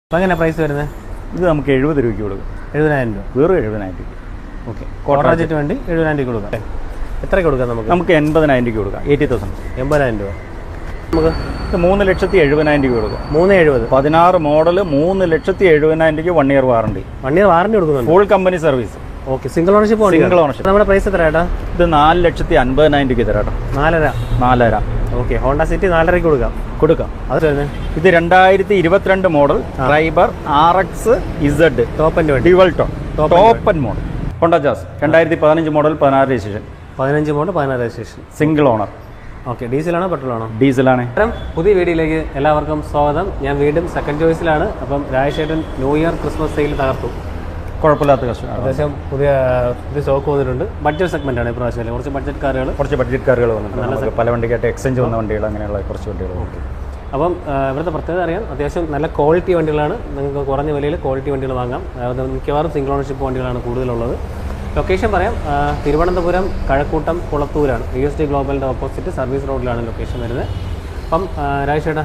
അപ്പോൾ എങ്ങനെ പ്രൈസ് വരുന്നത്? ഇത് നമുക്ക് 70 രൂപയ്ക്ക് കൊടുക്കും. 70,000 രൂപ. വെറും 70,000 രൂപ. ഓക്കെ. കോട്ടറാജറ്റ് വണ്ടി 70,000 രൂപയ്ക്ക് കൊടുക്കാം. എത്രയ്ക്ക് കൊടുക്കാം നമുക്ക്? 80,000 രൂപയ്ക്ക് കൊടുക്കാം. 80,000. 80,000 രൂപ. നമുക്ക് 3,70,000 രൂപ കൊടുക്കാം. 370. 16 മോഡൽ 3,70,000 രൂപയ്ക്ക് 1 ഇയർ വാറണ്ടി. 1 ഇയർ വാറണ്ടി കൊടുക്കുന്നുണ്ട്. Full company service. Okay. Single ownership. Single ownership. നമ്മുടെ പ്രൈസ് എത്ര ഏട്ടാ? ഇത് 4,50,000 രൂപയ്ക്ക് തരാം. 4.5. ഓക്കെ. ഹോണ്ട സിറ്റി 4.5 കൊടുക്കാം. അത് ഇത് 2022 model Triber RX Z top dual top model Honda Jazz 2015 model 16 registration. 15 model 16 registration. Single owner. Okay. ഡീസലാണോ പെട്രോളാണോ? ഡീസലാണ്. പുതിയ വീഡിയോയിലേക്ക് എല്ലാവർക്കും സ്വാഗതം. ഞാൻ വീണ്ടും സെക്കൻഡ് ചോയ്സിലാണ്. അപ്പം രാജേഷേട്ടൻ ന്യൂ ഇയർ ക്രിസ്മസ് സെയിൽ തകർത്തു. കുഴപ്പമില്ലാത്ത കസ്റ്റമർ. അത്യാവശ്യം പുതിയ സ്റ്റോക്ക് വന്നിട്ടുണ്ട്. ബഡ്ജറ്റ് സെഗ്മെന്റ് ആണ് ഇപ്രാവശ്യം. കുറച്ച് ബഡ്ജറ്റ് കാറുകൾ വന്നിട്ടുണ്ട്. പല വണ്ടിക്കായിട്ട് എക്സ്ചേഞ്ച് വന്ന വണ്ടികൾ, അങ്ങനെയുള്ള കുറച്ച് വണ്ടികൾ. ഓക്കെ. അപ്പം ഇവിടുത്തെ പ്രത്യേകത അറിയാം. അത്യാവശ്യം നല്ല ക്വാളിറ്റി വണ്ടികളാണ്. നിങ്ങൾക്ക് കുറഞ്ഞ വിലയിൽ ക്വാളിറ്റി വണ്ടികൾ വാങ്ങാം. മിക്കവാറും സിംഗിൾ ഓണർഷിപ്പ് വണ്ടികളാണ് കൂടുതലുള്ളത്. ലൊക്കേഷൻ പറയാം. തിരുവനന്തപുരം കഴക്കൂട്ടം കുളത്തൂരാണ്. USD ഗ്ലോബലിൻ്റെ ഓപ്പോസിറ്റ് സർവീസ് റോഡിലാണ് ലൊക്കേഷൻ വരുന്നത്. അപ്പം രാജേഷേട്ടാ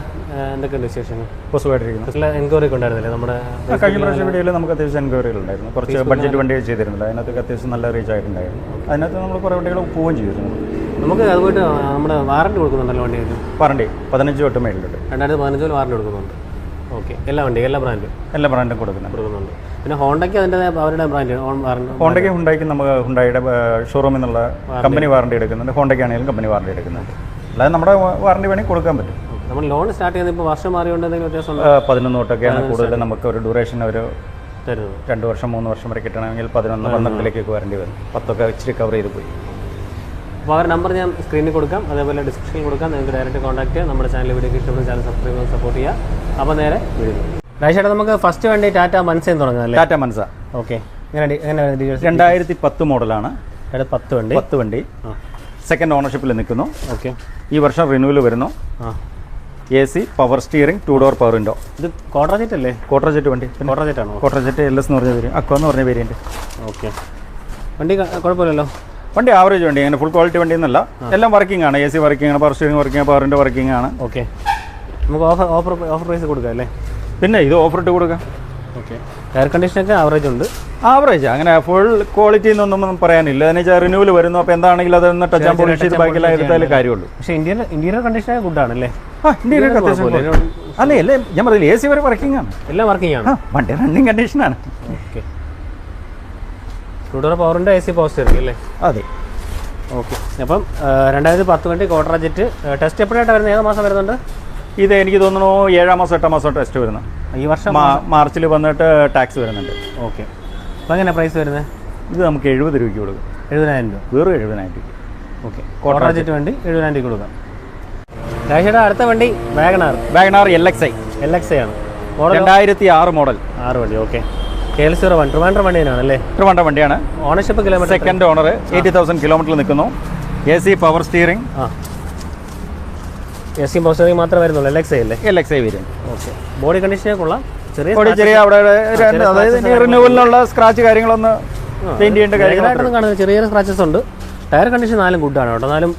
എന്തൊക്കെയുണ്ട് വിശേഷങ്ങൾ? പോസിറ്റീവായിട്ടിരിക്കുന്നു. എൻക്വയറി ഒക്കെ ഉണ്ടായിരുന്നില്ലേ നമ്മുടെ കഴിഞ്ഞ പ്രാവശ്യം വീഡിയോയിൽ? നമുക്ക് അത്യാവശ്യം എൻക്വയറികൾ ഉണ്ടായിരുന്നു. കുറച്ച് ബഡ്ജറ്റ് വണ്ടികൾ ചെയ്തിരുന്നില്ല. അതിനകത്ത് അത്യാവശ്യം നല്ല റീച്ച് ആയിട്ടുണ്ടായിരുന്നു. അതിനകത്ത് നമ്മൾ കുറേ വണ്ടികൾ പോവുകയും ചെയ്തിരുന്നു. നമുക്ക് അതുപോയിട്ട് നമ്മുടെ വാറണ്ടി കൊടുക്കുന്നുണ്ടല്ലോ വണ്ടികൾക്ക്? വാറണ്ടി 15 തൊട്ട് മേളിലുണ്ട്. 2015 വാറണ്ടി കൊടുക്കുന്നുണ്ട്. ഓക്കെ. എല്ലാ ബ്രാൻഡും കൊടുക്കുന്നുണ്ട്. പിന്നെ ഹോണ്ടയ്ക്ക് അതിൻ്റെ അവരുടെ ബ്രാൻഡ് ഹോണ്ടയ്ക്ക് ഹുണ്ടായിക്ക് നമുക്ക് ഹുണ്ടായിയുടെ ഷോറൂമിൽ നിന്നുള്ള കമ്പനി വാറണ്ടി എടുക്കുന്നുണ്ട്. ഹോണ്ടയ്ക്കാണെങ്കിലും കമ്പനി വാറണ്ടി എടുക്കുന്നുണ്ട്. അല്ലാതെ നമ്മുടെ വാറണ്ടി വേണമെങ്കിൽ കൊടുക്കാൻ പറ്റും. നമ്മൾ ലോൺ സ്റ്റാർട്ട് ചെയ്യുന്നത് ഇപ്പോൾ വർഷം മാറിയോണ്ട് എന്തെങ്കിലും വ്യത്യാസം? 11 തൊട്ടൊക്കെയാണ് കൂടുതൽ. നമുക്ക് ഒരു ഡ്യൂറേഷൻ ഒരു 2 വർഷം 3 വർഷം വരെ കിട്ടണമെങ്കിൽ 11-12 വാറണ്ടി വരും. 10 ഇച്ചിരി കവർ ചെയ്ത് പോയി. അപ്പോൾ അവരുടെ നമ്പർ ഞാൻ സ്ക്രീനിൽ കൊടുക്കാം, അതേപോലെ ഡിസ്ക്രിപ്ഷനിൽ കൊടുക്കാം. നിങ്ങൾക്ക് ഡയറക്റ്റ് കോൺടാക്ട് ചെയ്യാം. നമ്മുടെ ചാനൽ വീഡിയോ ഇഷ്ടപ്പെടുന്ന ചാനൽ സബ്സ്ക്രൈബ് ചെയ്ത് സപ്പോർട്ട് ചെയ്യുക. അപ്പോൾ നേരെ വീഡിയോ. രാജേഷേട്ടാ, നമുക്ക് ഫസ്റ്റ് വണ്ടി ടാറ്റ മൻസയിൽ തുടങ്ങാം അല്ലേ? ടാറ്റ മൻസ. ഓക്കെ. എങ്ങനെ 2010 മോഡലാണ്. 10 വണ്ടി സെക്കൻഡ് ഓണർഷിപ്പിൽ നിൽക്കുന്നു. ഓക്കെ. ഈ വർഷം റിന്യൂവൽ വരുന്നു. AC power steering 2 door power window. ഇത് കോട്ടറാജറ്റ് അല്ലേ? കോട്ടറാജറ്റ് വണ്ടി. കോട്ടറാജറ്റാണോ? കോട്ടറാജറ്റ് LS എന്ന് പറഞ്ഞ വേരിയൻറ്റ്, അക്വ എന്ന് പറഞ്ഞ വേരിയൻറ്റ്. ഓക്കെ. വണ്ടി കുഴപ്പമില്ലല്ലോ. വണ്ടി ആവറേജ് വണ്ടി, അങ്ങനെ ഫുൾ ക്വാളിറ്റി വണ്ടി എന്നല്ല. എല്ലാം വർക്കിംഗ് ആണ്. AC വർക്കിംഗ് ആണ്, power steering working, power window working ആണ്. ഓക്കെ. നമുക്ക് ഓഫർ പ്രൈസ് കൊടുക്കാം അല്ലേ? പിന്നെ ഇത് ഓഫർ ഇട്ട് കൊടുക്കാം. ഓക്കെ. എയർ കണ്ടീഷനൊക്കെ ആവറേജ് ഉണ്ട്. ആവറേജ്, അങ്ങനെ ഫുൾ ക്വാളിറ്റി എന്നൊന്നും പറയാനില്ല. എന്ന് വെച്ചാൽ റിന്യൂവൽ വരുന്നു. അപ്പോൾ എന്താണെങ്കിലും അതൊന്ന് ടച്ച് ആൻഡ് പോളിഷ് ചെയ്ത് ബാക്കിയെല്ലാം എടുത്താലേ കാര്യമുള്ളൂ. പക്ഷേ ഇന്റീരിയർ കണ്ടീഷൻ ഗുഡാണല്ലേ? ഇന്റീരിയർ അല്ലേ ഞാൻ പറഞ്ഞില്ല, AC വരെ വർക്കിംഗ് ആണ്. എല്ലാം വർക്കിംഗ് ആണ്. വണ്ടി റണ്ണിങ് കണ്ടീഷനാണ്. ഓക്കെ. 2 ഡോർ പവറിൻ്റെ AC പവർ സ്റ്റിയറിംഗ് അല്ലേ? അതെ. ഓക്കെ. അപ്പം 2010 വണ്ടി കോട്ടറാജറ്റ്. ടെസ്റ്റ് എപ്പോഴായിട്ടാണ് വരുന്നത്? ഏത് മാസം വരുന്നുണ്ട് ഇത്? എനിക്ക് തോന്നുന്നു 7-ാം മാസം 8-ാം മാസം ടെസ്റ്റ് വരുന്നത്. ഈ വർഷം മാർച്ചിൽ വന്നിട്ട് ടാക്സ് വരുന്നുണ്ട്. ഓക്കെ. അപ്പോൾ എങ്ങനെ പ്രൈസ് വരുന്നത്? ഇത് നമുക്ക് 70 രൂപയ്ക്ക് കൊടുക്കും. 70,000 രൂപ. വെറും 70,000 രൂപ. ഓക്കെ. കോട്ടറാജറ്റ് വണ്ടി 70,000 രൂപ കൊടുക്കാം. രാജേഷേട്ടാ, അടുത്ത വണ്ടി വാഗണാർ LXi ആണ്. 2006 മോഡൽ 6 വണ്ടി. ഓക്കെ. KL01 ട്രിവാൻഡ്രം വണ്ടി തന്നെയാണല്ലേ? ട്രിവാൻഡ്രം വണ്ടിയാണ്. Ownership kilometre second owner. 80,000 kilometre നിൽക്കുന്നു. AC power steering. AC power steering മാത്രമേ വരുന്നുള്ളൂ. LXi അല്ലേ? LXi വരും. ഓക്കെ. ബോഡി കണ്ടീഷനൊക്കെ കൊള്ളാം. ചെറിയ അവിടെ അതായത് റിന്യൂവലിനുള്ള സ്ക്രാച്ച് കാര്യങ്ങളൊന്ന് പെയിന്റ് ചെയ്യേണ്ട കാര്യങ്ങളായിട്ടൊന്നും കാണുന്നത്. ചെറിയ സ്ക്രാച്ചസ് ഉണ്ട്. ടയർ കണ്ടീഷൻ 4 ഗുഡാണ് കേട്ടോ. 4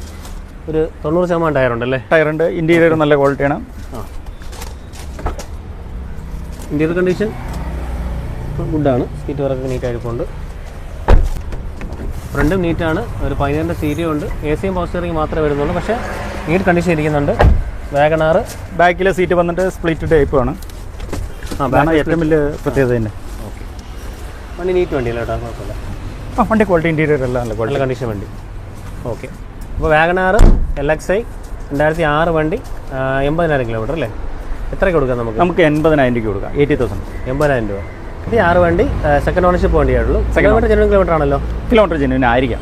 ഒരു 90% ടയർ ഉണ്ടല്ലേ? ടയറുണ്ട്. ഇന്റീരിയർ നല്ല ക്വാളിറ്റിയാണ്. ഇന്റീരിയർ കണ്ടീഷൻ ഗുഡാണ്. സീറ്റ് വർക്ക് നീറ്റായിട്ടുണ്ട്. ഫ്രണ്ടും നീറ്റാണ്. ഒരു 15 സീറ്റും ഉണ്ട്. ACയും പവർ സ്റ്റിയറിംഗ് മാത്രമേ വരുന്നുള്ളൂ. പക്ഷേ നീറ്റ് കണ്ടീഷൻ ഇരിക്കുന്നുണ്ട്. വാഗണാർ ബാക്കിലെ സീറ്റ് വന്നിട്ട് സ്പ്ലിറ്റ് ടൈപ്പ് ആണ്. ഏറ്റവും വലിയ പ്രത്യേകത തന്നെ. ഓക്കെ. വണ്ടി നീറ്റ് വണ്ടിയല്ല കേട്ടോ, കുഴപ്പമില്ല. വണ്ടി ക്വാളിറ്റി ഇന്റീരിയർ എല്ലാം നല്ല കണ്ടീഷൻ വണ്ടി. ഓക്കെ. അപ്പോൾ വാഗണാർ LXi 2006 വണ്ടി 80,000 കിലോമീറ്റർ അല്ലേ? എത്രയ്ക്ക് കൊടുക്കാം നമുക്ക്? 80,000 രൂപ കൊടുക്കാം. 80,000. 80,000 രൂപ. 6 വണ്ടി സെക്കൻഡ് ഓണർഷിപ്പ് വണ്ടിയാണല്ലോ. കിലോമീറ്റർ ജെന്യൂൻ കിലോമീറ്റർ ആണല്ലോ? കിലോമീറ്റർ ജെന്യൂൻ ആയിരിക്കാം.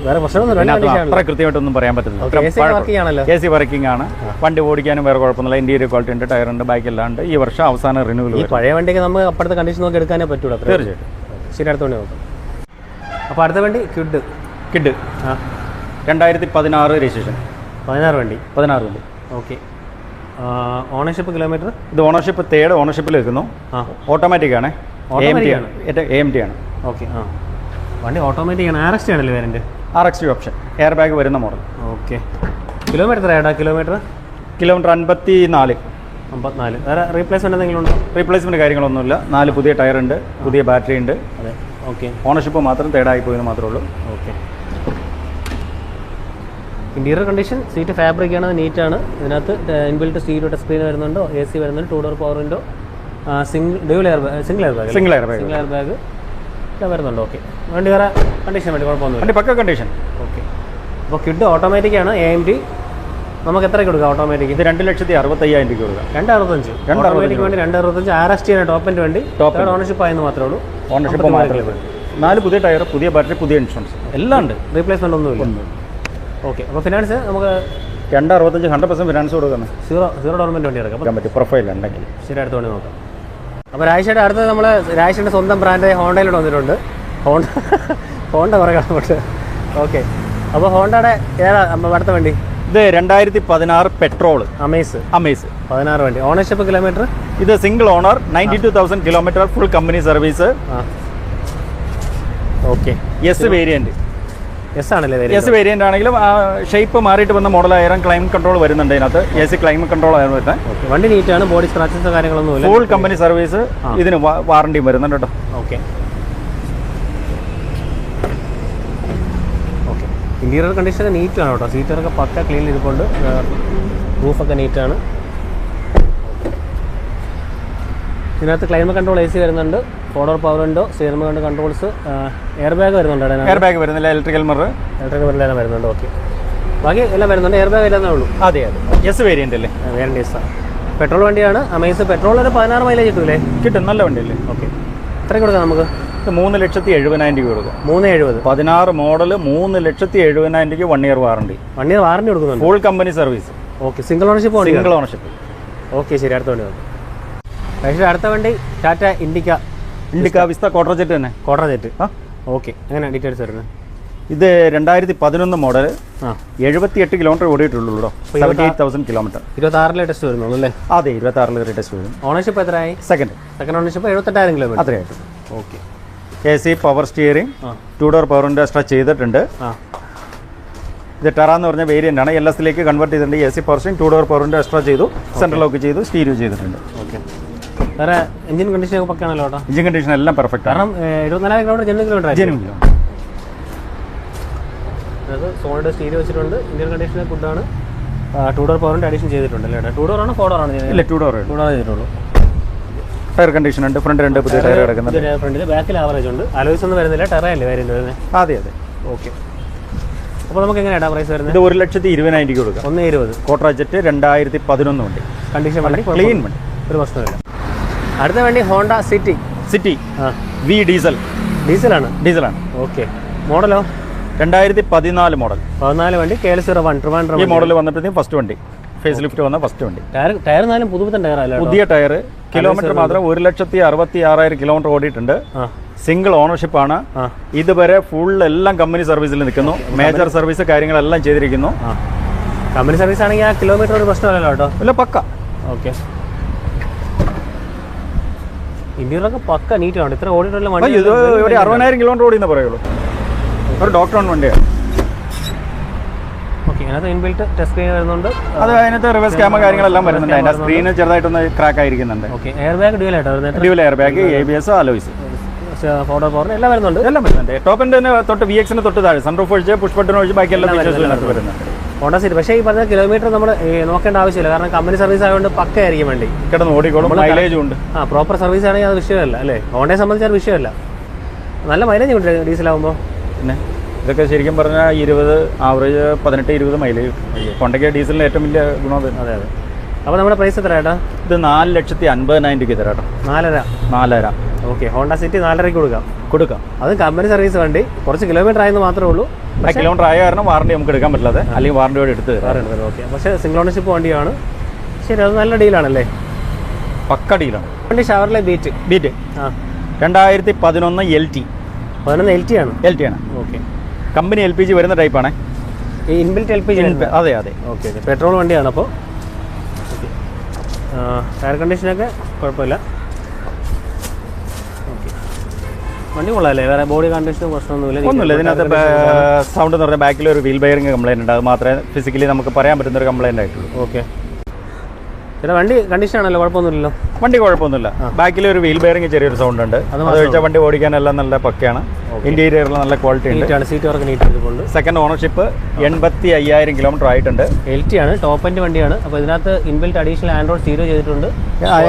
വേറെ പ്രശ്നമൊന്നുമില്ല. അത്ര കൃത്യമായിട്ടൊന്നും പറയാൻ പറ്റില്ല. AC വർക്കിംഗ് ആണ്. വണ്ടി ഓടിക്കാനും വേറെ കുഴപ്പമൊന്നുമില്ല. ഇന്റീരിയർ ക്വാളിറ്റി ഉണ്ട്. ടയറുണ്ട്. ബാക്കെല്ലാം ഉണ്ട്. ഈ വർഷം അവസാനം റിന്യൂവൽ. ഈ പഴയ വണ്ടിക്ക് നമുക്ക് അപ്പുറത്തെ കണ്ടീഷൻ നോക്കി എടുക്കാനേ പറ്റുള്ളൂ. തീർച്ചയായിട്ടും. ശരി, അടുത്ത വണ്ടി നോക്കാം. അപ്പോൾ അടുത്ത വണ്ടി കിഡ് 2016 രജിസ്ട്രേഷൻ. 16 വണ്ടി. ഓക്കെ. Ownership kilometre? ഇത് ഓണർഷിപ്പ് 3rd ഓണർഷിപ്പിൽ വെക്കുന്നു. ഓട്ടോമാറ്റിക് ആണ്. AMT ആണ്. ഓക്കെ. വണ്ടി ഓട്ടോമാറ്റിക് ആണ്. RXT ആണല്ലേ variant? RXT option. Air bag വരുന്ന മോഡൽ. ഓക്കെ. കിലോമീറ്റർ ഏടാ? കിലോമീറ്റർ 54. 54. വേറെ റീപ്ലേസ്മെൻറ്റ് എന്തെങ്കിലും ഉണ്ടോ? റീപ്ലേസ്മെൻറ്റ് കാര്യങ്ങളൊന്നുമില്ല. 4 പുതിയ ടയറുണ്ട്, പുതിയ ബാറ്ററി ഉണ്ട്. അതെ, ഓക്കെ. ഓണർഷിപ്പ് മാത്രം തേർഡായി പോയെന്ന് മാത്രമേ ഉള്ളൂ. Okay. Interior condition seat fabric ആണ്, നീറ്റാണ്. ഇതിനകത്ത് ഇൻബിൽറ്റ് സ്റ്റീരിയോ ടച്ച് സ്ക്രീൻ വരുന്നുണ്ട്, AC വരുന്നുണ്ട്, 2 ഡോർ പവർ വിൻഡോ, സിംഗിൾ എയർ ബാഗ് വരുന്നുണ്ട്. ഓക്കെ. വണ്ടി വേറെ കണ്ടീഷൻ വേണ്ടി കുഴപ്പമൊന്നുമില്ല, വണ്ടി പക്ക കണ്ടീഷൻ. ഓക്കെ. അപ്പോൾ കിഡ് ഓട്ടോമാറ്റിക് ആണ്, AMD. നമുക്ക് എത്രയ്ക്ക് കൊടുക്കാം ഓട്ടോമാറ്റിക്? ഇത് 2,65,000 രൂപ കൊടുക്കാം. 265 ഓട്ടോമാറ്റിക് വേണ്ടി 265. RST ആണ് ടോപ്പ് എൻഡ് വണ്ടി. ഓണർഷിപ്പ് ആയെന്ന് മാത്രമേ ഉള്ളൂ. ഓണർഷിപ്പ് മാത്രമേ. 4 പുതിയ ടയർ, പുതിയ ബാറ്ററി, പുതിയ ഇൻഷുറൻസ് എല്ലാം ഉണ്ട്. റീപ്ലേസ്മെൻ്റ് ഒന്നുമില്ല. ഓക്കെ. അപ്പോൾ ഫിനാൻസ് നമുക്ക് 265 100% ഫിനാൻസ് കൊടുക്കുന്നത്. സീറോ ഡോർമെൻറ്റ് വണ്ടി ഇറക്കാം പറ്റും, പ്രൊഫൈൽ ഉണ്ടെങ്കിൽ. ശരി, അടുത്ത വണ്ടി നോക്കാം. അപ്പോൾ രാജേഷയുടെ അടുത്തത് നമ്മൾ രാജേഷിൻ്റെ സ്വന്തം ബ്രാൻഡ് ഹോണ്ടയിലോട്ട് വന്നിട്ടുണ്ട്. ഹോണ്ട കുറേ കാണുന്നുണ്ട്. ഓക്കെ. അപ്പോൾ ഹോണ്ടയുടെ ഏതാ അടുത്ത വണ്ടി? ഇത് 2016 പെട്രോൾ അമേസ് 16 വണ്ടി. Ownership kilometre? ഇത് single owner, 92,000 kilometre, full company service. Okay. S variant. S ആണല്ലേ? എസ് വേരിയൻ്റ് ആണെങ്കിലും ഷേപ്പ് മാറിയിട്ട് വന്ന മോഡലായാലും ക്ലൈം കൺട്രോൾ വരുന്നുണ്ട് അതിനകത്ത്. AC ക്ലൈം കൺട്രോൾ ആയിരുന്നു വരുന്നത്. വണ്ടി നീറ്റാണ്, ബോഡി സ്ക്രാച്ചസ് കാര്യങ്ങളൊന്നുമില്ല. Full company service. ഇതിന് വാറണ്ടിയും വരുന്നുണ്ട് കേട്ടോ. ഓക്കെ. ഓക്കെ. ഇൻറ്റീരിയർ കണ്ടീഷനൊക്കെ നീറ്റാണ് കേട്ടോ. സീറ്ററൊക്കെ പക്ക ക്ലീൻ ഇരിപ്പുണ്ട്. റൂഫൊക്കെ നീറ്റാണ്. ഇതിനകത്ത് ക്ലൈമറ്റ് കൺട്രോൾ AC വരുന്നുണ്ട്, 4 ഡോർ പവർ വിൻഡോ, സ്റ്റിയറിംഗ് കൊണ്ട് കൺട്രോൾസ്, എയർ ബാഗ് വരുന്നുണ്ട്. എയർ ബാഗ് വരുന്നില്ല, ഇലക്ട്രിക്കൽ മിറർ എല്ലാം വരുന്നുണ്ട്. ഓക്കെ. ബാക്കി എല്ലാം വരുന്നുണ്ട്, എയർ ബാഗ് ഇല്ലെന്നേ ഉള്ളൂ. അതെ. എസ് വേരിയൻ്റ് അല്ലേ? വേരിയൻ്റ് എസ് ആണ്. പെട്രോൾ വണ്ടിയാണ്. അമേസ് പെട്രോൾ ഒരു 16 മൈലേജ് കിട്ടൂലേ? കിട്ടും, നല്ല വണ്ടിയല്ലേ? ഓക്കെ. എത്രയ്ക്ക് കൊടുക്കാം നമുക്ക്? 3,70,000 രൂപ കൊടുക്കാം. 370. 16 മോഡൽ, 3,70,000 1 ഇയർ വാറണ്ടി. 1 ഇയർ വാറണ്ടി കൊടുക്കുന്നുണ്ട്. Full company service. Okay. Single ownership? Single ownership. Okay. ശരി, അടുത്ത വണ്ടി നോക്കാം. പക്ഷേ അടുത്ത വണ്ടി Tata Indica Vista Quadrajet തന്നെ. Quadrajet. ഓക്കെ. എങ്ങനെയാണ് ഡീറ്റെയിൽസ് വരുന്നത്? ഇത് 2011 മോഡൽ, 78 കിലോമീറ്റർ ഓടിയിട്ടുള്ളൂ കേട്ടോ. 78,000 കിലോമീറ്റർ. 26 ടെസ്റ്റ് വരുന്നുള്ളൂ അല്ലേ? അതെ, 26 ടെസ്റ്റ് വരും. ഓണർഷിപ്പ് എത്രയായി? സെക്കൻഡ് ഓണർഷിപ്പ് 78,000 കിലോമീറ്റർ അത്രയായിട്ട്. Okay. AC power steering, 2 door power window extra ചെയ്തിട്ടുണ്ട്. ഇത് ടെറ എന്ന് പറഞ്ഞ വേരിയൻ്റ് ആണ്. LS ലേക്ക് കൺവേർട്ട് ചെയ്തിട്ടുണ്ട്. AC power steering, 2 door power window extra ചെയ്തു, സെൻട്രൽ ലോക്ക് ചെയ്തു, സ്റ്റീരിയോ ചെയ്തിട്ടുണ്ട്. ഓക്കെ. വേറെ എഞ്ചിൻ കണ്ടീഷൻ ഒക്കെ പക്കാണല്ലോ കേട്ടോ? എഞ്ചിൻ കണ്ടീഷൻ എല്ലാം പെർഫെക്റ്റ് ആണ്. കാരണം 74 കിലോമീറ്റർ ജെനുവിൻ കിലോമീറ്റർ. അത് സോണിഡ് സ്റ്റീരിയോ വെച്ചിട്ടുണ്ട്. ഇന്ത്യൻ കണ്ടീഷനെ ഫുഡാണ്. 2 ഡോർ പവറിൻ്റെ അഡീഷൻ ചെയ്തിട്ടുണ്ട് അല്ലേ? 2 ഡോർ ആണോ 4 ഡോർ ആണ്? ഇല്ല, 2 ഡോർ ചെയ്തിട്ടുള്ളൂ. ടയർ കണ്ടീഷൻ ഉണ്ട്. ഫ്രണ്ട് 2 പുതിയ ടയർ കിടക്കുന്നുണ്ട്. ഫ്രണ്ടിൽ ബാക്കിൽ ആവറേജ് ഉണ്ട്. അലോയ്സ് ഒന്നും വരുന്നില്ല. ടെറയല്ലേ വേരിയൻ്റ് വരുന്നത്? അതെ. ഓക്കെ. അപ്പോൾ നമുക്ക് എങ്ങനെയാണ് പ്രൈസ് വരുന്നത്? ഇത് 1,20,000 കൊടുക്കാം. 1,20,000. ക്വാർട്ടർ ജെറ്റ് 2011 വണ്ടി. കണ്ടീഷൻ വണ്ടി, ക്ലീൻ വണ്ടി, ഒരു പ്രശ്നമില്ല. അടുത്ത വണ്ടി ഹോണ്ട സിറ്റി വി ഡീസലാണ്. ഓക്കെ. മോഡലോ? 2014 മോഡൽ. 14 വണ്ടി. KL01 ട്രിവാൻഡ്രം. ഈ മോഡൽ വന്നപ്പോഴത്തേക്കും ഫസ്റ്റ് വണ്ടി, ഫേസ് ലിഫ്റ്റ് വന്ന ഫസ്റ്റ് വണ്ടി. ടയർ നാലും പുതുപുത്തൻ ടയറല്ല, പുതിയ ടയർ. കിലോമീറ്റർ മാത്രം 1,66,000 കിലോമീറ്റർ ഓടിയിട്ടുണ്ട്. സിംഗിൾ ഓണർഷിപ്പ് ആണ്. ഇതുവരെ ഫുൾ എല്ലാം കമ്പനി സർവീസിൽ നിൽക്കുന്നു. മേജർ സർവീസ് കാര്യങ്ങളെല്ലാം ചെയ്തിരിക്കുന്നു. കമ്പനി സർവീസ് ആണെങ്കിൽ ആ കിലോമീറ്റർ ഒരു പ്രശ്നമല്ലല്ലോ കേട്ടോ? ഇല്ല, പക്ക. ഓക്കെ. ഇന്ത്യയിലൊക്കെ പക്ക നീറ്റാണ്. ഇത്ര ഓടിയിട്ടുള്ള വണ്ടി ഇത് 60,000 കിലോമീറ്റർ ഓടിയെന്ന് പറയുള്ളൂ. ഒരു ഡോക്ടർ ഓൺ വണ്ടിയാണ്. ഓക്കെ. അതിനകത്ത് ഇൻബിൽറ്റ് ടച്ച് സ്ക്രീൻ വരുന്നുണ്ട്. അത് അതിനകത്ത് റിവേഴ്സ് ക്യാമറ കാര്യങ്ങളെല്ലാം വരുന്നുണ്ട്. അതിൻ്റെ സ്ക്രീന് ചെറുതായിട്ടൊന്ന് ക്രാക്ക് ആയിരിക്കുന്നുണ്ട്. Okay. Air bag dual air bag, ABS, alloys, 4 door power എല്ലാം വരുന്നുണ്ട്. ടോപ്പ് എൻഡ് തൊട്ട് VX തൊട്ട് താഴെ സൺറൂഫ് ഒഴിച്ച് പുഷ് ബട്ടൺ ഒഴിച്ച് ബാക്കി എല്ലാം വരുന്നുണ്ട്. Honda city. പക്ഷേ ഈ പറഞ്ഞ കിലോമീറ്റർ നമ്മൾ നോക്കേണ്ട ആവശ്യമില്ല. കാരണം കമ്പനി സർവീസ് ആയതുകൊണ്ട് പക്കയായിരിക്കും വണ്ടി. കിടന്ന് ഓടിക്കോളും. മൈലേജും ഉണ്ട്. പ്രോപ്പർ സർവീസ് ആണെങ്കിൽ അത് വിഷയമല്ല അല്ലേ? ഹോണ്ടയെ സംബന്ധിച്ച് അത് വിഷയമല്ല. നല്ല മൈലേജ് ഉണ്ട് ഡീസലാകുമ്പോൾ. പിന്നെ ഇതൊക്കെ ശരിക്കും പറഞ്ഞാൽ 20 ആവറേജ് 18-20 മൈലേജ്. ഹോണ്ടയ്ക്ക് ഡീസലിന് ഏറ്റവും വലിയ ഗുണം. അതെ. അപ്പോൾ നമ്മുടെ പ്രൈസ് എത്ര ഏട്ടാ? ഇത് 4,50,000 തരാം. 4,500. ഓക്കെ. ഹോണ്ട സിറ്റി 4,500 കൊടുക്കാം. അത് കമ്പനി സർവീസ് വണ്ടി. കുറച്ച് കിലോമീറ്റർ ആയെന്ന് മാത്രമേ ഉള്ളൂ. കിലോമീറ്റർ ആയ കാരണം വാറണ്ടി നമുക്ക് എടുക്കാൻ പറ്റില്ലാതെ, അല്ലെങ്കിൽ വാറണ്ടിയോട് എടുത്ത് തരാം. ഓക്കെ. പക്ഷേ സിംഗിൾ ഓണർഷിപ്പ് വണ്ടിയാണ്. ശരി, അത് നല്ല ഡീലാണല്ലേ? പക്ക ഡീലാണ്. വണ്ടി ഷവർലെ ബീറ്റ് 2011 LT. 11 LT ആണ്. ഓക്കെ. കമ്പനി LPG വരുന്ന ടൈപ്പാണ്. Inbuilt LPG. അതെ. ഓക്കെ. പെട്രോൾ വണ്ടിയാണ്. അപ്പോൾ ടയർ കണ്ടീഷനൊക്കെ കുഴപ്പമില്ല. ഓക്കെ. വണ്ടി കൊള്ളാമല്ലേ? വേറെ ബോഡി കണ്ടീഷനും ഒന്നുമില്ല. ഇതിനകത്ത് സൗണ്ട് എന്ന് പറഞ്ഞാൽ ബാക്കിൽ ഒരു വീൽ ബെയറിംഗ് കംപ്ലൈൻറ്റ് ഉണ്ട്. അത് മാത്രമേ ഫിസിക്കലി നമുക്ക് പറയാൻ പറ്റുന്ന ഒരു കംപ്ലൈൻറ്റ് ആയിട്ടുള്ളൂ. ഓക്കെ. ചേട്ടാ വണ്ടി കണ്ടീഷൻ ആണല്ലോ, കുഴപ്പമൊന്നുമില്ലല്ലോ? വണ്ടി കുഴപ്പമൊന്നുമില്ല. ബാക്കിൽ ഒരു വീൽ ബെയറിംഗ് ചെറിയൊരു സൗണ്ട് ഉണ്ട്. അത് കഴിച്ചാൽ വണ്ടി ഓടിക്കാനെല്ലാം നല്ല പക്കയാണ്. ഇന്റീരിയറിൽ നല്ല ക്വാളിറ്റി ഉണ്ട്. സീറ്റ് വർക്ക് നീറ്റ് ചെയ്തിട്ടുണ്ട്. സെക്കൻഡ് ഓണർഷിപ്പ് 85,000 കിലോമീറ്റർ ആയിട്ടുണ്ട്. LT ആണ്, ടോപ്പ് എൻഡ് വണ്ടിയാണ്. അപ്പോൾ ഇതിനകത്ത് ഇൻബിൽറ്റ് അഡീഷണൽ ആൻഡ്രോയിഡ് സ്റ്റീരിയോ ചെയ്തിട്ടുണ്ട്.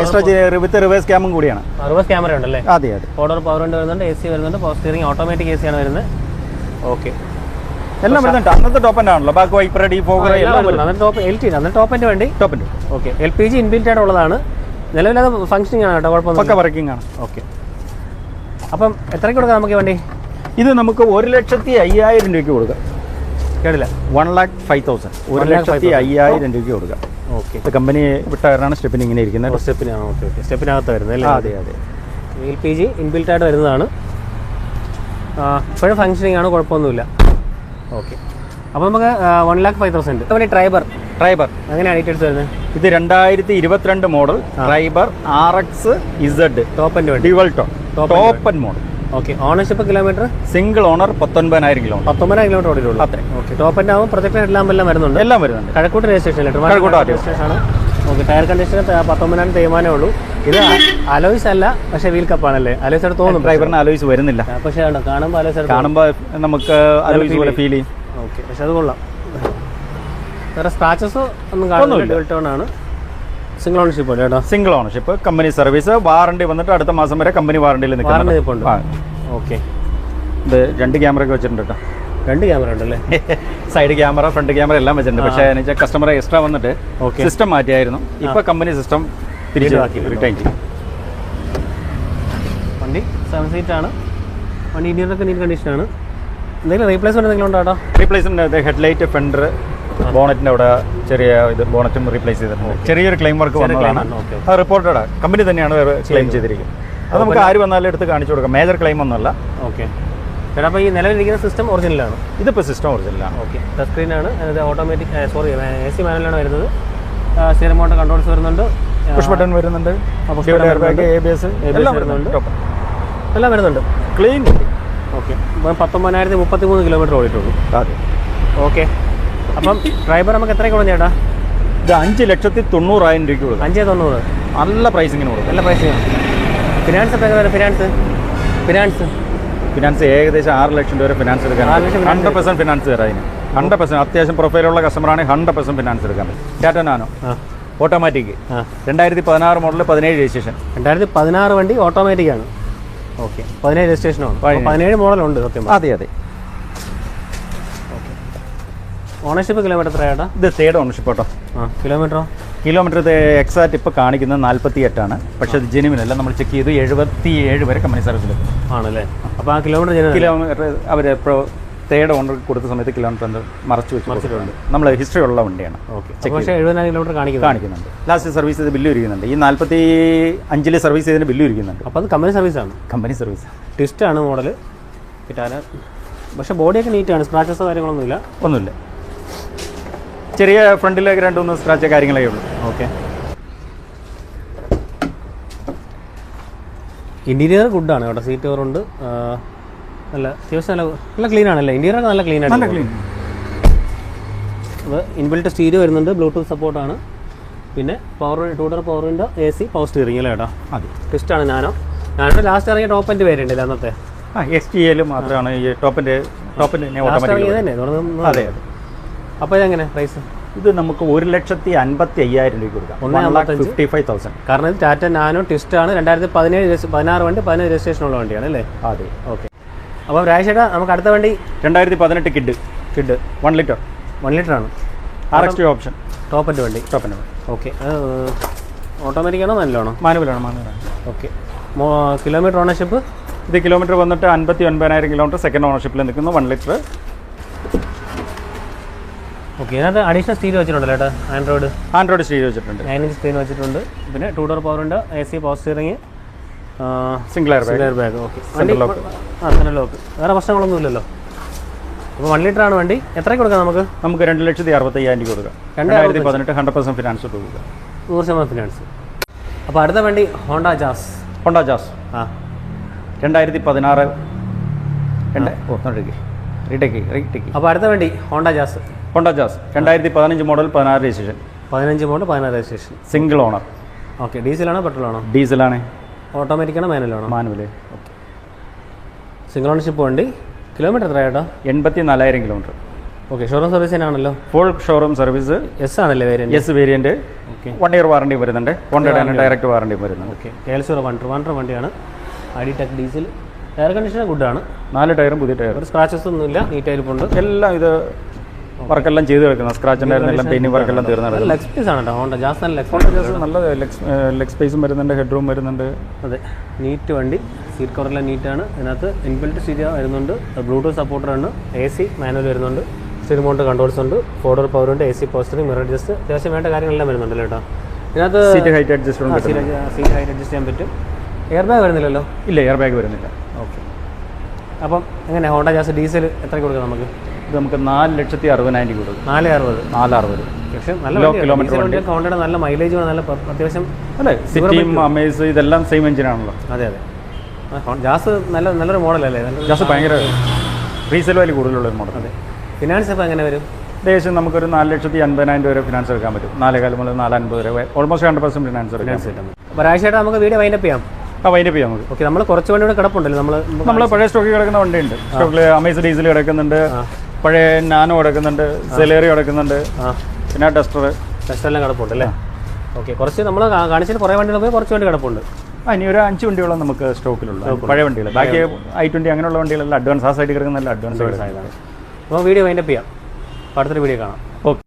എക്സ്ട്രാ വിത്ത് റിവേഴ്സ് ക്യാമും കൂടിയാണ്. റിവേഴ്സ് ക്യാമറ ഉണ്ടല്ലേ? അതെ അതെ. ഓർഡർ പവർ വിൻഡോ വരുന്നുണ്ട്, AC വരുന്നുണ്ട്, പവർ സ്റ്റിയറിംഗ് ഓട്ടോമാറ്റിക് AC ആണ് വരുന്നത്. ഓക്കെ, എല്ലാം വരുന്നുണ്ട്. അന്നത്തെ ടോപ്പ് എൻഡ് ആണല്ലോ. ബാക്ക് വൈപ്പർ ഡീഫോഗർ എല്ലാം വരുന്നത്. ടോപ്പ് LT ആണ്, ടോപ്പ് എൻഡ് വണ്ടി. Top end. Okay, LPG inbuilt ആയിട്ടുള്ളതാണ്. നിലവിലത് ഫംഗ്ഷനിങ് ആണ് കേട്ടോ, കുഴപ്പമൊന്നും. പക്ക വർക്കിംഗ് ആണ്. ഓക്കെ, അപ്പം എത്രയ്ക്ക് കൊടുക്കാം നമുക്ക് വണ്ടി? ഇത് നമുക്ക് 1,05,000 രൂപയ്ക്ക് കൊടുക്കാം. കേട്ടില്ല? 1,05,000. 1,05,000 രൂപയ്ക്ക് കൊടുക്കാം. ഓക്കെ, ഇത് കമ്പനി വിട്ടാണ് സ്റ്റെപ്പിന് ഇങ്ങനെ ഇരിക്കുന്നത്. സ്റ്റെപ്പിനാണ്. ഓക്കെ ഓക്കെ, സ്റ്റെപ്പിനകത്ത് വരുന്നത് അല്ലേ? അതെ അതെ. LPG ഇൻബിൽറ്റ് ആയിട്ട് വരുന്നതാണ്. ഇപ്പോഴും ഫംഗ്ഷനിങ് ആണ്, കുഴപ്പമൊന്നുമില്ല. ഓക്കെ, അപ്പോൾ നമുക്ക് 1,05,000. അതുപോലെ ട്രൈബർ അങ്ങനെയാണ് ഡീറ്റെയിൽസ് വരുന്നത്. ഇത് 2022 model Triber RX Z top end വണ്ടി, dual top end model. Okay, ownership kilometre single owner 19,000 kilometre. 19,000 kilometre ഓടിയിട്ടുള്ളൂ. അത്രേ. ഓക്കെ, ടോപ്പ് എൻഡ് ആവും. പ്രൊജക്ട് എല്ലാം വരുന്നുണ്ട്. എല്ലാം വരുന്നുണ്ട്. കഴക്കൂട്ട് രജിസ്ട്രേഷൻ രജിസ്ട്രേഷൻ ആണ്. ഓക്കെ, ടയർ കണ്ടീഷൻ 19,000 തേയ്മാനേ ഉള്ളൂ. ഇത് അലോയ്സ് അല്ല, പക്ഷേ വീൽ കപ്പാണല്ലേ? അലോയ്സ് ആയിട്ട് തോന്നും. ഡ്രൈവറിന് അലോയ്സ് വരുന്നില്ല, പക്ഷേ കാണുമ്പോൾ അലോയ്സ് കാണുമ്പോൾ നമുക്ക് അലോയ്സ് പോലെ ഫീൽ ചെയ്യും. ഓക്കെ, പക്ഷെ അത് കൊള്ളാം. വേറെ സ്ക്രാച്ചസ് ഒന്നും കാണുന്നില്ല. ഡ്യുവൽ ടോൺ ആണ്. സിംഗിൾ ഓണർഷിപ്പ് അല്ലേ കേട്ടോ? Single ownership, company service, warranty വന്നിട്ട് അടുത്ത മാസം വരെ കമ്പനി വാറണ്ടിയിൽ നിൽക്കുന്നുണ്ട്. ഓക്കെ, ഇത് 2 ക്യാമറ ഒക്കെ വെച്ചിട്ടുണ്ട് കേട്ടോ. 2 ക്യാമറ ഉണ്ടല്ലേ? സൈഡ് ക്യാമറ, ഫ്രണ്ട് ക്യാമറ എല്ലാം വെച്ചിട്ടുണ്ട്. പക്ഷേ എന്ന് കസ്റ്റമർ എക്സ്ട്രാ വന്നിട്ട് സിസ്റ്റം മാറ്റിയായിരുന്നു. ഇപ്പൊ കമ്പനി സിസ്റ്റം തിരിച്ചു റിട്ടേൺ ചെയ്യും. വണ്ടി 7 സീറ്റ് ആണ്. വണ്ടി ഇന്റീരിയറൊക്കെ നീറ്റ് കണ്ടീഷനാണ്. എന്തെങ്കിലും റീപ്ലേസ്മെന്റ് എന്തെങ്കിലും ഉണ്ടോ കേട്ടോ? റീപ്ലേസ്മെന്റ് ഹെഡ്ലൈറ്റ്, ഫെൻഡർ, ബോണറ്റിന്റെ അവിടെ ചെറിയ ഇത് ബോണറ്റും റീപ്ലേസ് ചെയ്തിട്ടുണ്ട്. ചെറിയൊരു ക്ലെയിം വർക്ക് വന്നതാണ്. അത് റിപ്പോർട്ടഡ് കമ്പനി തന്നെയാണ് ക്ലെയിം ചെയ്തിരിക്കുന്നത്. അത് നമുക്ക് ആര് വന്നാലും എടുത്ത് കാണിച്ചു കൊടുക്കാം. മേജർ ക്ലെയിം ഒന്നുമല്ല. ഓക്കെ ചേട്ടാ, അപ്പോൾ ഈ നിലവിലിരിക്കുന്ന സിസ്റ്റം ഒറിജിനലാണ്? ഇതിപ്പോൾ സിസ്റ്റം ഒറിജിനലാണ്. ഓക്കെ, ടച്ച് സ്ക്രീനാണ്. ഓട്ടോമാറ്റിക് AC മാനുവലാണ് വരുന്നത്. സ്റ്റിയറിംഗ് മോട്ടർ കൺട്രോൾസ് വരുന്നുണ്ട്. പുഷ് ബട്ടൺ വരുന്നുണ്ട്. ABS എല്ലാം വരുന്നുണ്ട്. എല്ലാം വരുന്നുണ്ട്. ക്ലീൻ. ഓക്കെ, 19,033 കിലോമീറ്റർ ഓടിയിട്ടുള്ളൂ. അതെ. ഓക്കെ, അപ്പം ഡ്രൈവർ നമുക്ക് എത്രയ്ക്ക് കൊടുക്കും ചേട്ടാ? ഇത് 5,90,000 രൂപയ്ക്ക് കൊടുക്കും. 5,90,000. നല്ല പ്രൈസിങ്ങിന് കൊടുക്കും. നല്ല പ്രൈസിങ്. ഫിനാൻസ് ഒക്കെ എങ്ങനെ? ഫിനാൻസ് ഏകദേശം 6 ലക്ഷം രൂപ ഫിനാൻസ് എടുക്കാൻ 100% ഫിനാൻസ് തരാം. അതിന് 100% അത്യാവശ്യം പ്രൊഫൈലുള്ള കസ്റ്റമറാണ്. 100% ഫിനാൻസ് എടുക്കാൻ പറ്റും. Tata nano automatic 2016 model, 17 registration. 2016 വണ്ടി ഓട്ടോമാറ്റിക് ആണ്. ഓക്കെ, 17 രജിസ്ട്രേഷനാണ്. 17 മോഡലുണ്ട് സത്യം. അതെ അതെ. ഓണർഷിപ്പ് കിലോമീറ്റർ എത്രയാട്ടാ? ഇത് 3rd ഓണർഷിപ്പ് കേട്ടോ. കിലോമീറ്റർ ഇത് എക്സാക്ട് ഇപ്പോൾ കാണിക്കുന്നത് 48 ആണ്. പക്ഷെ അത് ജെനുവിനല്ല. നമ്മൾ ചെക്ക് ചെയ്തു 77 വരെ കമ്പനി സർവീസിൽ ആണല്ലേ? അപ്പോൾ ആ കിലോമീറ്റർ അവർ ഇപ്പോൾ 3rd ഓണർ കൊടുത്ത സമയത്ത് കിലോമീറ്റർ മറച്ചു വെച്ചിട്ടുണ്ട്. നമ്മൾ ഹിസ്റ്ററി ഉള്ള വണ്ടിയാണ്. ഓക്കെ, പക്ഷേ 70,000 കിലോമീറ്റർ കാണിക്കുന്നുണ്ട്. ലാസ്റ്റ് സർവീസ് ചെയ്ത് ബില്ല് ഇരിക്കുന്നുണ്ട്. ഈ 45 സർവീസ് ചെയ്തതിന് ബില്ല് ഇരിക്കുന്നുണ്ട്. അപ്പോൾ അത് കമ്പനി സർവീസാണ്. Company service. ട്വിസ്റ്റാണ് മോഡൽ. പക്ഷേ ബോഡിയൊക്കെ നീറ്റാണ്. സ്ക്രാച്ചസോ കാര്യങ്ങളൊന്നുമില്ല. ഒന്നുമില്ല. ചെറിയ ഫ്രണ്ടിലേക്ക് 2-3 സ്ക്രാച്ച് കാര്യങ്ങളേ ഉള്ളൂ. ഓക്കെ, ഇന്റീരിയർ ഗുഡാണ് കേട്ടോ. സീറ്റ് കവറുണ്ട്. നല്ല അത്യാവശ്യം നല്ല ക്ലീൻ ആണല്ലേ? ഇന്റീരിയർ നല്ല ക്ലീൻ ആണ്. അത് ഇൻബിൽറ്റ് സ്റ്റീരിയോ വരുന്നുണ്ട്. ബ്ലൂടൂത്ത് സപ്പോർട്ടാണ്. പിന്നെ two door power window, AC, power steering അല്ലേ കേട്ടോ? അതെ. ട്വിസ്റ്റാണ്. ഞാനോ ലാസ്റ്റ് ഇറങ്ങിയ ടോപ്പ് എൻ്റെ പേരുണ്ടല്ലോ അന്നത്തെ. XTL മാത്രമാണ് ഈ ടോപ്പിൻ്റെ തന്നെ. അതെ അതെ. അപ്പോൾ ഇതെങ്ങനെ പ്രൈസ്? ഇത് നമുക്ക് 1,55,000 രൂപ കൊടുക്കാം. 1,55,000. കാരണം ഇത് ടാറ്റ നാനോ ട്വിസ്റ്റാണ്. 2016 വണ്ടി, 17 രജിസ്ട്രേഷനുള്ള വണ്ടിയാണ് അല്ലേ? അതെ. ഓക്കെ, അപ്പോൾ രാജേട്ടാ നമുക്ക് അടുത്ത വണ്ടി 2018 കിഡ് 1 ലിറ്റർ. 1 ലിറ്ററാണ്. RX option. ടോപ്പ് എൻ്റെ വണ്ടി. ഓക്കെ, ഓട്ടോമാറ്റിക് ആണോ മാനുവലാണോ? മാനുവലാണ്. Okay, kilometre ownership? ഇത് കിലോമീറ്റർ വന്നിട്ട് 59,000 കിലോമീറ്റർ. സെക്കൻഡ് ഓണർഷിപ്പിൽ നിൽക്കുന്നു. 1 ലിറ്റർ. ഓക്കെ, ഇതിനകത്ത് അഡീഷണൽ സ്റ്റീരിയോ വെച്ചിട്ടുണ്ടല്ലോ ചേട്ടാ? ആൻഡ്രോയിഡ് സ്റ്റീരിയോ വെച്ചിട്ടുണ്ട്. 9-inch സ്ക്രീൻ വെച്ചിട്ടുണ്ട്. പിന്നെ ടൂഡർ പവർ ഉണ്ട്, AC, പവർ സ്റ്റിയറിംഗ്, സിംഗിൾ എയർ ബാഗ്. Okay, central lock. വേറെ പ്രശ്നങ്ങളൊന്നും ഇല്ലല്ലോ. അപ്പോൾ 1 ലിറ്റർ ആണ് വണ്ടി. എത്രയ്ക്ക് കൊടുക്കാം നമുക്ക്? 2,65,000 കൊടുക്കാം. 2018 100% ഫിനാൻസ് കൊടുക്കുക. 100% ഫിനാൻസ്. അപ്പോൾ അടുത്ത വണ്ടി ഹോണ്ട ജാസ്. 2016 അപ്പോൾ അടുത്ത വണ്ടി Honda Jazz 2015 model, 16 registration. 15 model 16 registration. Single owner. Okay. ഡീസലാണോ പെട്രോളാണോ? ഡീസലാണ്. ഓട്ടോമാറ്റിക്കാണോ മാനുവലാണോ? മാനുവൽ. ഓക്കെ. സിംഗിൾ ഓണർഷിപ്പ് വണ്ടി. കിലോമീറ്റർ എത്ര ചേട്ടാ? 84,000 കിലോമീറ്റർ. ഓക്കെ. ഷോറൂം സർവീസ് തന്നെയാണല്ലോ? Full showroom service. എസ് ആണല്ലേ variant? S variant. Okay. 1 year warranty വരുന്നുണ്ട്. ഹോണ്ടയുടെ ഡയറക്റ്റ് വാറണ്ടി വരുന്നുണ്ട്. ഓക്കെ. KL 1 വണ്ടിയാണ്. ID tech diesel. Air conditioner ഗുഡാണ്. 4 ടയറും പുതിയ ടയർ. ഒരു സ്ക്രാച്ചസ് ഒന്നുമില്ല. നീറ്റായിരിപ്പുണ്ട്. എല്ലാം ഇത് വർക്കെല്ലാം ചെയ്ത് കിടക്കുന്നത്. സ്ക്രാച്ച് ഉണ്ടായിരുന്ന എല്ലാം പെയിൻറ്റിംഗ് വർക്കെല്ലാം തീർന്നു. നല്ല എക്സ്പീരിയൻസ് ആണ് കേട്ടോ ഹോണ്ട ജാസ്. നല്ല നല്ല ലെഗ് സ്പേസും വരുന്നുണ്ട്, ഹെഡ് റൂം വരുന്നുണ്ട്. അതെ, നീറ്റ് വണ്ടി. സീറ്റ് കവറെല്ലാം നീറ്റാണ്. ഇതിനകത്ത് ഇൻബിൽറ്റ് സ്റ്റീരിയോ വരുന്നുണ്ട്, ബ്ലൂടൂത്ത് സപ്പോർട്ടറാണ്, AC മാനുവൽ വരുന്നുണ്ട്, സ്റ്റീരിയോ മൗണ്ട് കൺട്രോൾസ് ഉണ്ട്, 4 ഡോർ പവർ ഉണ്ട്, AC പോസ്റ്ററിംഗ്, മിറർ അഡ്ജസ്റ്റ്, അത്യാവശ്യം വേണ്ട കാര്യങ്ങളെല്ലാം വരുന്നുണ്ട് കേട്ടോ. ഇതിനകത്ത് seat height adjust seat height adjust ചെയ്യാൻ പറ്റും. എയർ ബാഗ് വരുന്നില്ലല്ലോ? ഇല്ല, എയർ ബാഗ് വരുന്നില്ല. ഓക്കെ. അപ്പം എങ്ങനെ ഹോണ്ട ജാസ് ഡീസൽ എത്രയ്ക്ക് കൊടുക്കാം നമുക്ക്? ഇത് നമുക്ക് 4,60,000 കൊടുക്കും. 460. പക്ഷേ നല്ല കിലോമീറ്റർ ഹോണ്ടയുടെ നല്ല മൈലേജ് നല്ല അത്യാവശ്യം. അല്ലേ, സിറ്റിയും അമേസ് ഇതെല്ലാം സെയിം എഞ്ചിനാണല്ലോ. അതെ. ജാസ് നല്ലൊരു മോഡലല്ലേ? ജാസ് ഭയങ്കര റീസെയിൽ വാല്യൂ കൂടുതലുള്ളൊരു മോഡൽ. അതെ. ഫിനാൻസ് അപ്പോൾ എങ്ങനെ വരും? ഏകദേശം നമുക്കൊരു 4,50,000 വരെ ഫിനാൻസ് എടുക്കാൻ പറ്റും. 4,4 മുതൽ 4,50 വരെ ഓൾമോസ്റ്റ് 100% ഫിനാൻസ് എടുക്കാൻ പറ്റും. അപ്പോൾ ഒരാഴ്ചയായിട്ട് നമുക്ക് വീഡിയോ വൈൻഡപ്പ് ചെയ്യാം. വൈൻഡപ്പ് ചെയ്യാം നമുക്ക്. ഓക്കെ. നമ്മൾ കുറച്ച് വണ്ടി കൂടെ കിടപ്പുണ്ടല്ലോ. നമ്മൾ പഴയ സ്റ്റോക്കിൽ കിടക്കുന്ന വണ്ടിയുണ്ട്. സ്റ്റോക്കിൽ അമേസ് ഡീസൽ കിടക്കുന്നുണ്ട്, പഴയ നാനോ കിടക്കുന്നുണ്ട്, സെലേറി കിടക്കുന്നുണ്ട്, പിന്നെ ടെസ്റ്ററെല്ലാം കിടപ്പുണ്ട് അല്ലേ? ഓക്കെ. കുറച്ച് നമ്മൾ കാണിച്ചിട്ട് കുറേ വണ്ടികൾ പോയി കുറച്ച് വണ്ടി കിടപ്പുണ്ട്. ഇനി ഒരു 5 വണ്ടിയോളം നമുക്ക് സ്റ്റോക്കിലുള്ള പഴയ വണ്ടികൾ. ബാക്കി i20 അങ്ങനെയുള്ള വണ്ടികളെല്ലാം അഡ്വാൻസ് ആ സൈഡിൽ കിടക്കുന്ന നല്ല അഡ്വാൻസ് ആയതാണ്. അപ്പോൾ വീഡിയോ വൈൻഡപ്പ് ചെയ്യാം. അടുത്തൊരു വീഡിയോ കാണാം.